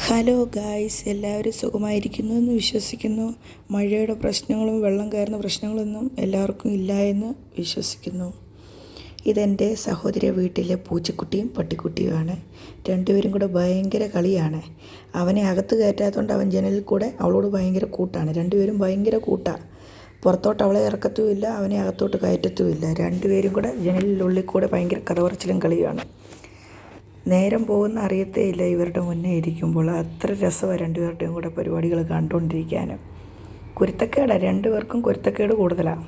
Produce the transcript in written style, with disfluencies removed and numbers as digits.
Hello guys, എല്ലാവരും സുഖമായിരിക്കുന്നു എന്ന് വിശ്വസിക്കുന്നു. മഴയുടെ പ്രശ്നങ്ങളും വെള്ളം കയറുന്ന പ്രശ്നങ്ങളൊന്നും എല്ലാവർക്കും ഇല്ല എന്ന് വിശ്വസിക്കുന്നു. ഇതെൻ്റെ സഹോദരി വീട്ടിലെ പൂച്ചക്കുട്ടിയും പട്ടിക്കുട്ടിയുമാണ്. രണ്ടുപേരും കൂടെ ഭയങ്കര കളിയാണ്. അവനെ അകത്ത് കയറ്റാത്തതുകൊണ്ട് അവൻ ജനലിൽ കൂടെ അവളോട് ഭയങ്കര കൂട്ടാണ്. രണ്ടുപേരും ഭയങ്കര കൂട്ടാണ്. പുറത്തോട്ട് അവളെ ഇറക്കത്തുമില്ല, അവനെ അകത്തോട്ട് കയറ്റത്തുമില്ല. രണ്ടുപേരും കൂടെ ജനലിനുള്ളിൽ കൂടെ ഭയങ്കര കഥ പറച്ചിലും കളിയാണ്. നേരം പോകുന്ന അറിയത്തേ ഇല്ല ഇവരുടെ മുന്നേ ഇരിക്കുമ്പോൾ. അത്ര രസമാണ് രണ്ടുപേരുടെയും കൂടെ പരിപാടികൾ കണ്ടുകൊണ്ടിരിക്കാൻ. കുരുത്തക്കേടാണ്, രണ്ടുപേർക്കും കുരുത്തക്കേട് കൂടുതലാണ്.